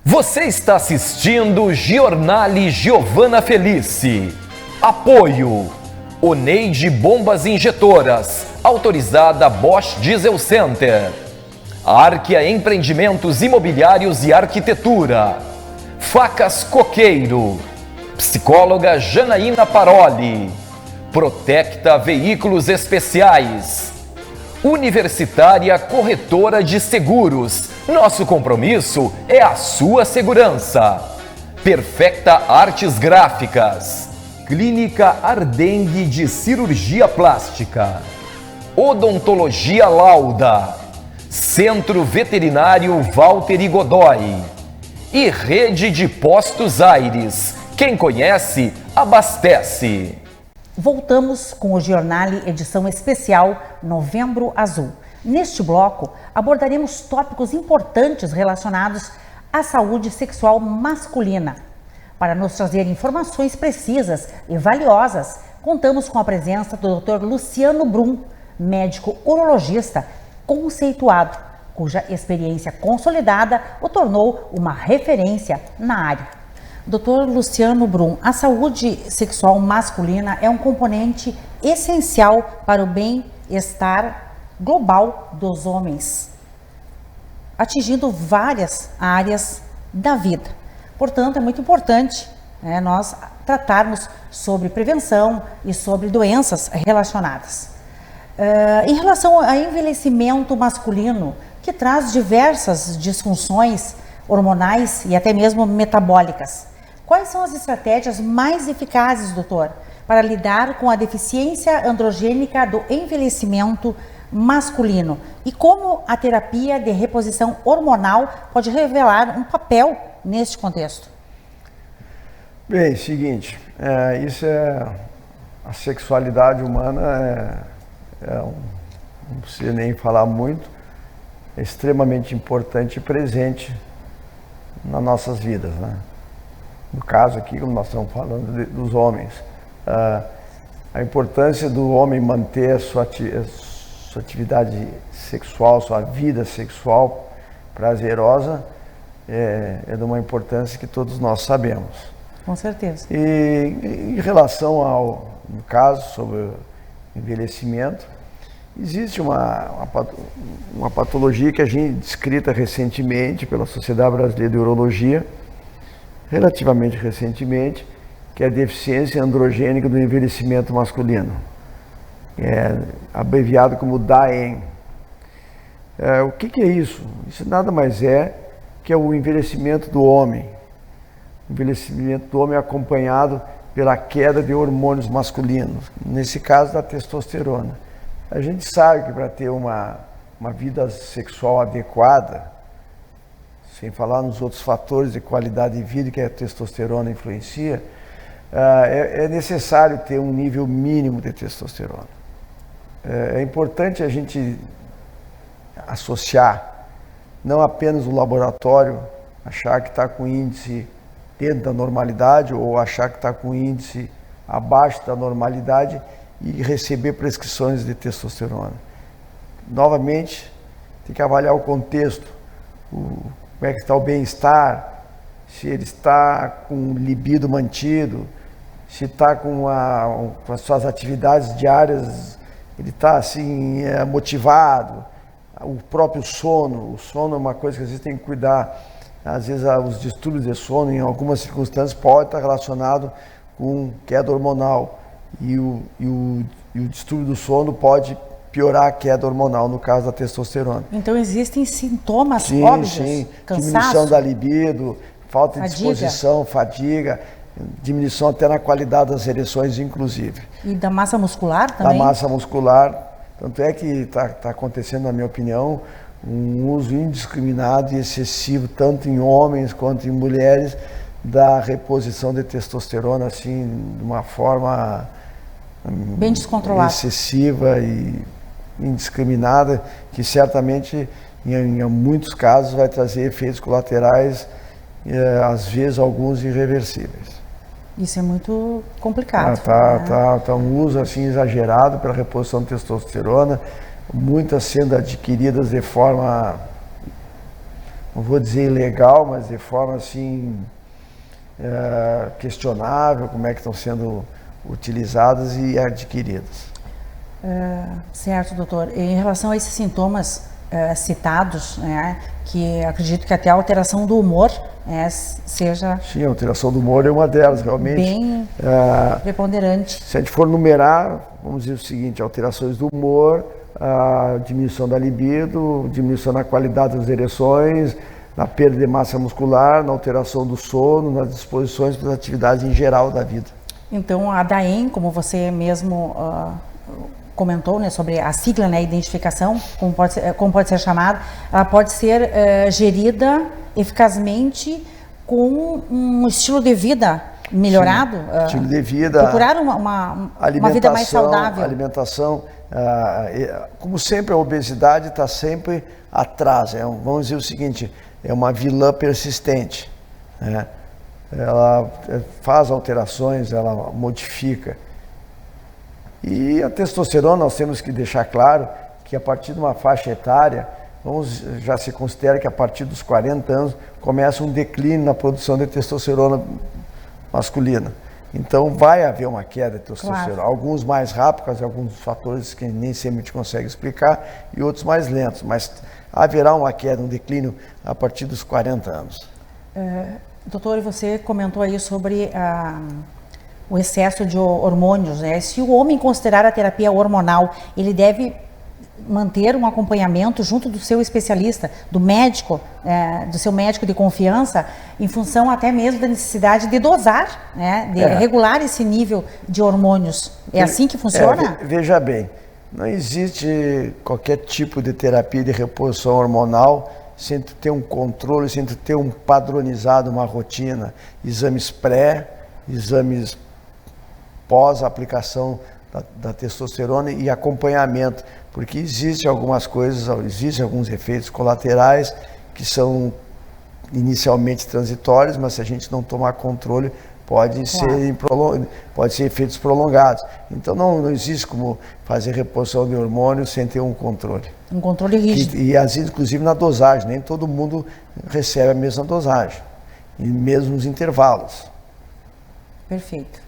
Você está assistindo Giornale Giovanna Felice. Apoio: Oneide Bombas Injetoras, autorizada Bosch Diesel Center. Arquia Empreendimentos Imobiliários e Arquitetura. Facas Coqueiro. Psicóloga Janaína Paroli. Protecta Veículos Especiais. Universitária Corretora de Seguros. Nosso compromisso é a sua segurança. Perfecta Artes Gráficas. Clínica Ardengue de Cirurgia Plástica. Odontologia Lauda. Centro Veterinário Walter Godoy. E Rede de Postos Aires. Quem conhece, abastece. Voltamos com o Giornale edição especial Novembro Azul. Neste bloco, abordaremos tópicos importantes relacionados à saúde sexual masculina. Para nos trazer informações precisas e valiosas, contamos com a presença do Dr. Luciano Brum, médico urologista conceituado, cuja experiência consolidada o tornou uma referência na área. Dr. Luciano Brum, a saúde sexual masculina é um componente essencial para o bem-estar global dos homens, atingindo várias áreas da vida. Portanto, é muito importante nós tratarmos sobre prevenção e sobre doenças relacionadas. Em relação ao envelhecimento masculino, que traz diversas disfunções hormonais e até mesmo metabólicas, quais são as estratégias mais eficazes, doutor, para lidar com a deficiência androgênica do envelhecimento masculino? E como a terapia de reposição hormonal pode revelar um papel neste contexto? Bem, seguinte, a sexualidade humana não precisa nem falar muito, é extremamente importante e presente nas nossas vidas, né? No caso aqui, como nós estamos falando dos homens, a importância do homem manter a sua atividade sexual, sua vida sexual prazerosa, é de uma importância que todos nós sabemos. Com certeza. E em relação no caso, sobre o envelhecimento, existe uma patologia que a gente descrita recentemente pela Sociedade Brasileira de Urologia, relativamente recentemente, que é a deficiência androgênica do envelhecimento masculino, abreviado como DAEM. O que é isso? Isso nada mais é que é o envelhecimento do homem. O envelhecimento do homem é acompanhado pela queda de hormônios masculinos, nesse caso da testosterona. A gente sabe que para ter uma vida sexual adequada, sem falar nos outros fatores de qualidade de vida que a testosterona influencia, é necessário ter um nível mínimo de testosterona. É importante a gente associar, não apenas o laboratório, achar que está com índice dentro da normalidade ou achar que está com índice abaixo da normalidade e receber prescrições de testosterona. Novamente, tem que avaliar o contexto, como é que está o bem-estar, se ele está com libido mantido, se está com as suas atividades diárias, ele está assim, motivado, o próprio sono. O sono é uma coisa que às vezes tem que cuidar. Às vezes os distúrbios de sono, em algumas circunstâncias, pode estar relacionado com queda hormonal. E o distúrbio do sono pode piorar a queda hormonal, no caso da testosterona. Então existem sintomas óbvios? Sim, cansaço, diminuição da libido, falta de disposição, fadiga, diminuição até na qualidade das ereções, inclusive. E da massa muscular também? Da massa muscular. Tanto é que está acontecendo, na minha opinião, um uso indiscriminado e excessivo, tanto em homens quanto em mulheres, da reposição de testosterona, assim, de uma forma bem descontrolada, excessiva e indiscriminada, que certamente, em muitos casos, vai trazer efeitos colaterais, às vezes alguns irreversíveis. Isso é muito complicado. Tá um uso assim exagerado pela reposição de testosterona, muitas sendo adquiridas de forma não vou dizer ilegal, mas de forma assim questionável, como é que estão sendo utilizadas e adquiridas. Certo, doutor. Em relação a esses sintomas citados, né, que acredito que até a alteração do humor seja... Sim, a alteração do humor é uma delas, realmente. Bem preponderante. Se a gente for numerar, vamos dizer o seguinte: alterações do humor, a diminuição da libido, diminuição na qualidade das ereções, na perda de massa muscular, na alteração do sono, nas disposições para as atividades em geral da vida. Então, a DAEM, como você mesmo comentou, né, sobre a sigla, né, identificação, como pode ser chamada, ela pode ser gerida eficazmente com um estilo de vida melhorado. Sim, estilo de vida. Procurar uma vida mais saudável. Alimentação. Como sempre, a obesidade está sempre atrás. Vamos dizer o seguinte, é uma vilã persistente, né? Ela faz alterações, ela modifica. E a testosterona, nós temos que deixar claro que a partir de uma faixa etária, já se considera que a partir dos 40 anos começa um declínio na produção de testosterona masculina. Então vai haver uma queda de testosterona, claro. Alguns mais rápidos, alguns fatores que nem sempre a gente consegue explicar, e outros mais lentos, mas haverá uma queda, um declínio a partir dos 40 anos. Doutor, você comentou aí sobre o excesso de hormônios, né? Se o homem considerar a terapia hormonal, ele deve manter um acompanhamento junto do seu especialista, do médico, do seu médico de confiança, em função até mesmo da necessidade de dosar, né? De regular esse nível de hormônios. É assim que funciona? Veja bem, não existe qualquer tipo de terapia de reposição hormonal sem ter um controle, sem ter um padronizado, uma rotina, exames pré, exames pós-aplicação da testosterona e acompanhamento, porque existem algumas coisas, existem alguns efeitos colaterais que são inicialmente transitórios, mas se a gente não tomar controle, pode ser efeitos prolongados. Então não existe como fazer reposição de hormônios sem ter um controle. Um controle rígido. E às vezes, inclusive na dosagem, nem todo mundo recebe a mesma dosagem, e mesmo os intervalos. Perfeito.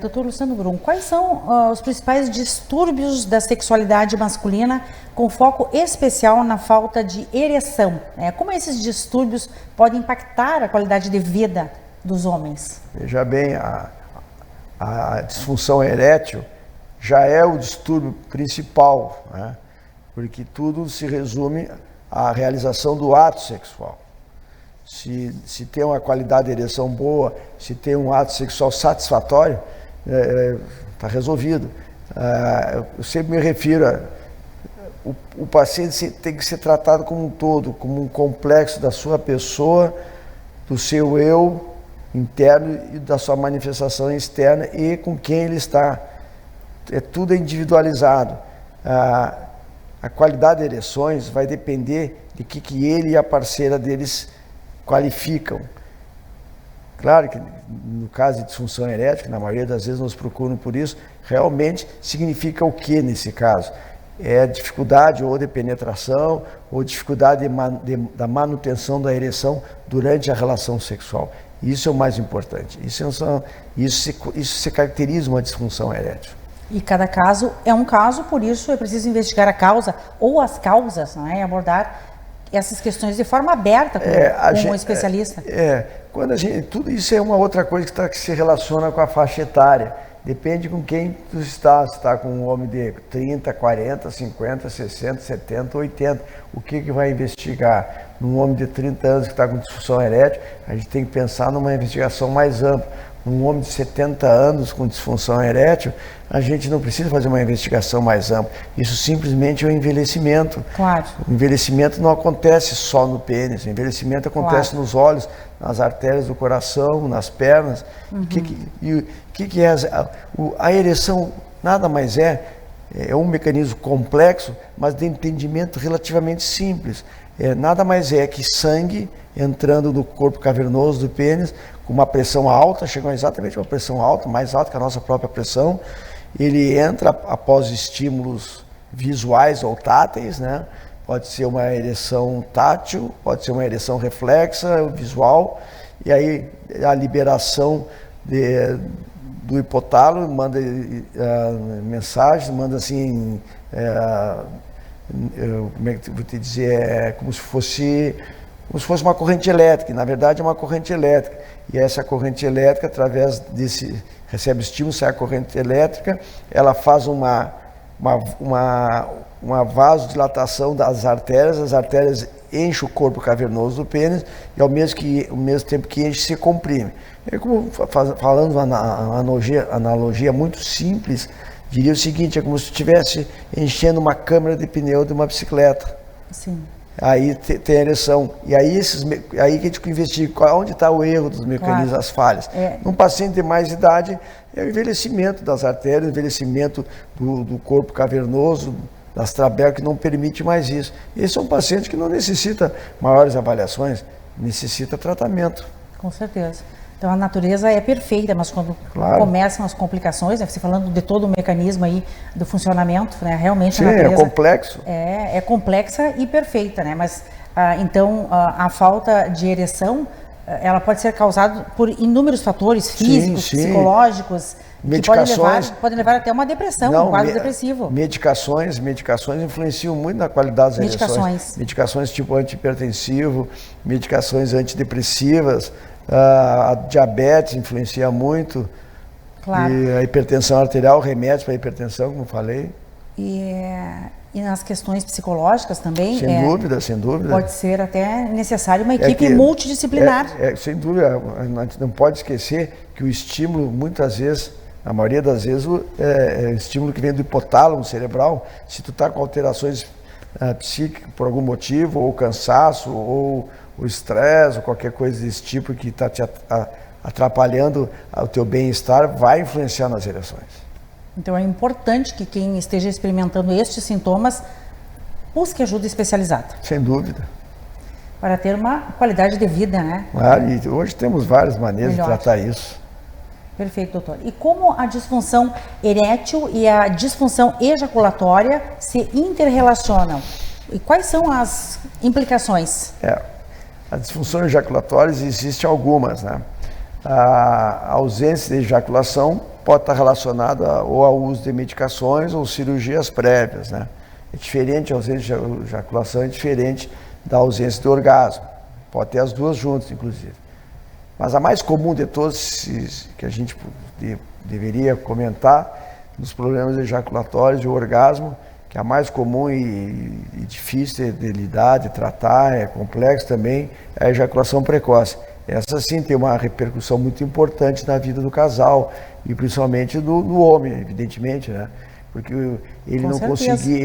Dr. Luciano Brum, quais são os principais distúrbios da sexualidade masculina com foco especial na falta de ereção? Como esses distúrbios podem impactar a qualidade de vida dos homens? Veja bem, a disfunção erétil já é o distúrbio principal, né? Porque tudo se resume à realização do ato sexual. Se tem uma qualidade de ereção boa, se tem um ato sexual satisfatório, está resolvido. Eu sempre me refiro o paciente tem que ser tratado como um todo, como um complexo da sua pessoa, do seu eu interno e da sua manifestação externa e com quem ele está. Tudo é individualizado. A qualidade de ereções vai depender de que ele e a parceira deles qualificam. Claro que no caso de disfunção erétil, que na maioria das vezes nos procuram por isso, realmente significa o que nesse caso? É dificuldade ou de penetração ou dificuldade da manutenção da ereção durante a relação sexual. Isso é o mais importante. Isso se caracteriza uma disfunção erétil. E cada caso é um caso, por isso é preciso investigar a causa ou as causas, não é? Abordar essas questões de forma aberta com um especialista. Quando tudo isso é uma outra coisa que se relaciona com a faixa etária. Depende com quem tu está. Se está com um homem de 30, 40, 50, 60, 70, 80. O que vai investigar? Num homem de 30 anos que está com disfunção erétil, a gente tem que pensar numa investigação mais ampla. Num homem de 70 anos com disfunção erétil, a gente não precisa fazer uma investigação mais ampla. Isso simplesmente é o envelhecimento. Claro. O envelhecimento não acontece só no pênis, o envelhecimento acontece nos olhos, nas artérias do coração, nas pernas. A ereção nada mais é um mecanismo complexo, mas de entendimento relativamente simples. Nada mais é que sangue entrando no corpo cavernoso do pênis com uma pressão alta, chegou exatamente a uma pressão alta, mais alta que a nossa própria pressão. Ele entra após estímulos visuais ou táteis, né? pode ser uma ereção tátil, pode ser uma ereção reflexa, visual, e aí a liberação do hipotálamo manda mensagens, manda assim, como é que eu vou te dizer, como se fosse uma corrente elétrica, na verdade é uma corrente elétrica, e essa corrente elétrica, através desse, recebe estímulo, sai a corrente elétrica, ela faz uma vasodilatação das artérias, as artérias enchem o corpo cavernoso do pênis e ao mesmo tempo que enche, se comprime. É como, falando uma analogia muito simples, diria o seguinte, é como se estivesse enchendo uma câmara de pneu de uma bicicleta. Sim. Aí tem a ereção. E aí que a gente investiga onde está o erro dos mecanismos, as falhas. Num paciente de mais idade, é o envelhecimento das artérias, o envelhecimento do corpo cavernoso, das trabelas, que não permite mais isso. Esse é um paciente que não necessita maiores avaliações, necessita tratamento. Com certeza. Então a natureza é perfeita, mas quando começam as complicações, né, você falando de todo o mecanismo aí do funcionamento, né, realmente. Sim, a natureza é complexo. É complexa e perfeita, né? Mas então a falta de ereção, ela pode ser causada por inúmeros fatores físicos, psicológicos, medicações, que podem levar até uma depressão, um quadro depressivo. Medicações influenciam muito na qualidade das ereções. Medicações tipo antihipertensivo, medicações antidepressivas. A diabetes influencia muito, claro. E a hipertensão arterial, remédios para hipertensão, como falei. E nas questões psicológicas também? Sem dúvida, sem dúvida. Pode ser até necessário uma equipe multidisciplinar. Sem dúvida, a gente não pode esquecer que o estímulo, muitas vezes, na maioria das vezes, é estímulo que vem do hipotálamo cerebral. Se tu está com alterações psíquicas por algum motivo, ou cansaço, ou o estresse, ou qualquer coisa desse tipo que está te atrapalhando o teu bem-estar, vai influenciar nas ereções. Então é importante que quem esteja experimentando estes sintomas busque ajuda especializada. Sem dúvida. Para ter uma qualidade de vida, né? Claro, e hoje temos várias maneiras de tratar isso. Perfeito, doutor. E como a disfunção erétil e a disfunção ejaculatória se interrelacionam? E quais são as implicações? As disfunções ejaculatórias existem algumas, né? A ausência de ejaculação pode estar relacionada ou ao uso de medicações ou cirurgias prévias, né? É diferente, a ausência de ejaculação é diferente da ausência de orgasmo. Pode ter as duas juntas, inclusive. Mas a mais comum de todas, que a gente deveria comentar, nos problemas ejaculatórios e o orgasmo, que é a mais comum e difícil de lidar, de tratar, é complexo também, é a ejaculação precoce. Essa sim tem uma repercussão muito importante na vida do casal e principalmente do homem, evidentemente, né? Porque ele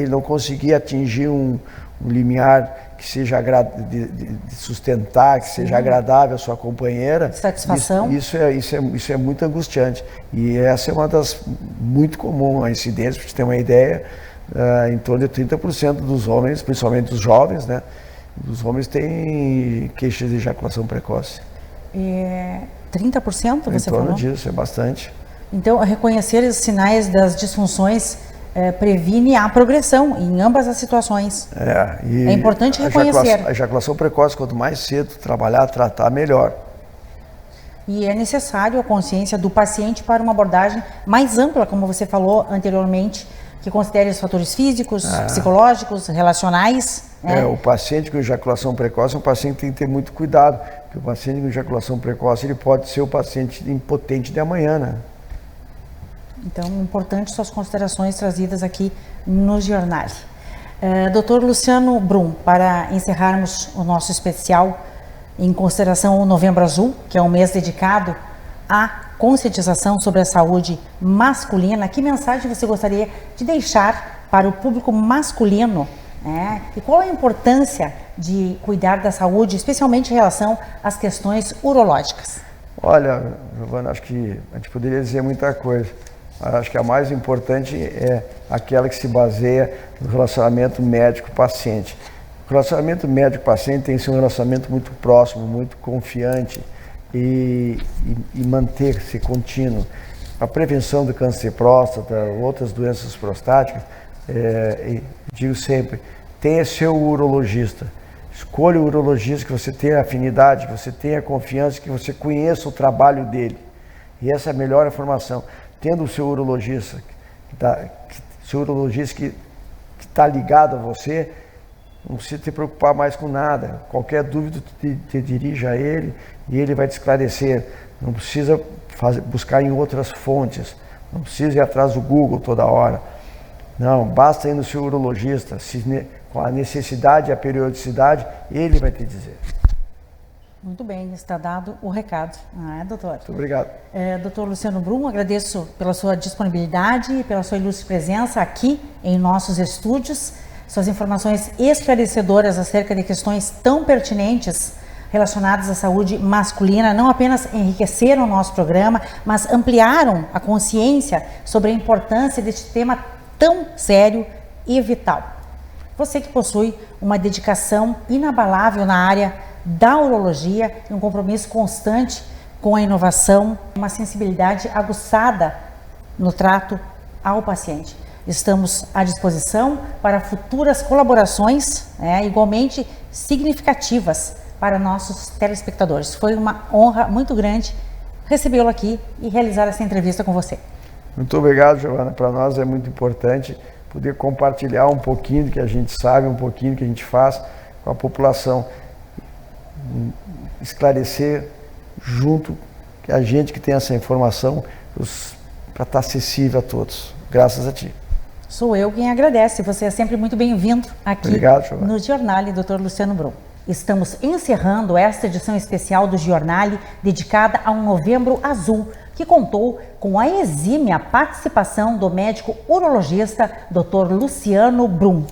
não conseguia atingir um limiar que seja de sustentar, que seja agradável à sua companheira. Satisfação. Isso é muito angustiante. E essa é uma das muito comum a incidência, para você ter uma ideia. Em torno de 30% dos homens, principalmente dos jovens, né? Dos homens têm queixas de ejaculação precoce. 30% você falou? Em torno disso, é bastante. Então, reconhecer os sinais das disfunções previne a progressão em ambas as situações. É importante reconhecer. A ejaculação precoce, quanto mais cedo trabalhar, tratar, melhor. E é necessário a consciência do paciente para uma abordagem mais ampla, como você falou anteriormente, que considere os fatores físicos, psicológicos, relacionais. Né? O paciente com ejaculação precoce é um paciente que tem que ter muito cuidado, porque o paciente com ejaculação precoce ele pode ser o paciente impotente de amanhã, né? Então, importante suas considerações trazidas aqui no jornal. Dr. Luciano Brum, para encerrarmos o nosso especial em consideração ao Novembro Azul, que é um mês dedicado à conscientização sobre a saúde masculina, que mensagem você gostaria de deixar para o público masculino, né? E qual a importância de cuidar da saúde, especialmente em relação às questões urológicas? Olha, Giovana, acho que a gente poderia dizer muita coisa. Acho que a mais importante é aquela que se baseia no relacionamento médico-paciente. O relacionamento médico-paciente tem que ser um relacionamento muito próximo, muito confiante e manter-se contínuo. A prevenção do câncer de próstata, outras doenças prostáticas, digo sempre, tenha seu urologista. Escolha o urologista que você tenha afinidade, que você tenha confiança, que você conheça o trabalho dele. E essa é a melhor informação. Tendo o seu urologista, que está ligado a você, não precisa te preocupar mais com nada. Qualquer dúvida, te dirija a ele e ele vai te esclarecer. Não precisa buscar em outras fontes. Não precisa ir atrás do Google toda hora. Não, basta ir no seu urologista. Com a necessidade e a periodicidade, ele vai te dizer. Muito bem, está dado o recado, não é, doutor? Muito obrigado. Doutor Luciano Brum, agradeço pela sua disponibilidade e pela sua ilustre presença aqui em nossos estúdios, suas informações esclarecedoras acerca de questões tão pertinentes relacionadas à saúde masculina, não apenas enriqueceram o nosso programa, mas ampliaram a consciência sobre a importância deste tema tão sério e vital. Você que possui uma dedicação inabalável na área da urologia e um compromisso constante com a inovação, uma sensibilidade aguçada no trato ao paciente. Estamos à disposição para futuras colaborações, igualmente significativas para nossos telespectadores. Foi uma honra muito grande recebê-lo aqui e realizar essa entrevista com você. Muito obrigado, Giovana. Para nós é muito importante poder compartilhar um pouquinho do que a gente sabe, um pouquinho do que a gente faz com a população. Esclarecer junto que a gente que tem essa informação para estar acessível a todos. Graças a ti. Sou eu quem agradece. Você é sempre muito bem-vindo aqui. Obrigado, no Giornale, Dr. Luciano Brum. Estamos encerrando esta edição especial do Giornale dedicada a um Novembro Azul, que contou com a exímia participação do médico urologista Dr. Luciano Brum.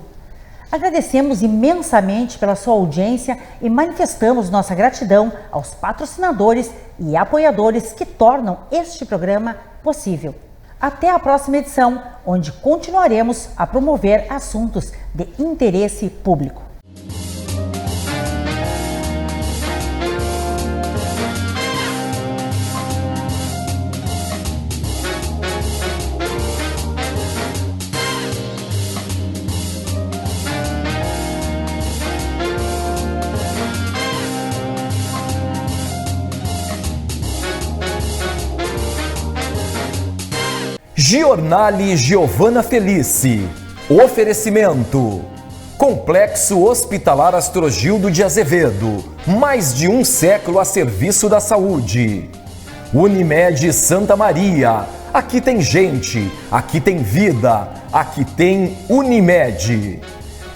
Agradecemos imensamente pela sua audiência e manifestamos nossa gratidão aos patrocinadores e apoiadores que tornam este programa possível. Até a próxima edição, onde continuaremos a promover assuntos de interesse público. Giornale Giovana Felice. Oferecimento: Complexo Hospitalar Astrogildo de Azevedo. Mais de um século a serviço da saúde. Unimed Santa Maria. Aqui tem gente, aqui tem vida, aqui tem Unimed.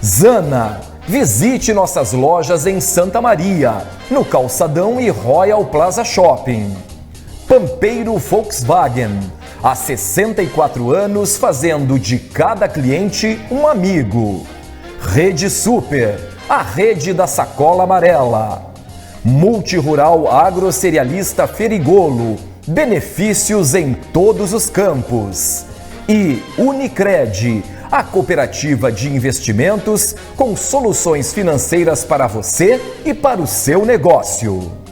Zana. Visite nossas lojas em Santa Maria, no Calçadão e Royal Plaza Shopping. Pampeiro Volkswagen. Há 64 anos fazendo de cada cliente um amigo. Rede Super, a rede da sacola amarela. Multirural Agrocerealista Ferigolo, benefícios em todos os campos. E Unicred, a cooperativa de investimentos com soluções financeiras para você e para o seu negócio.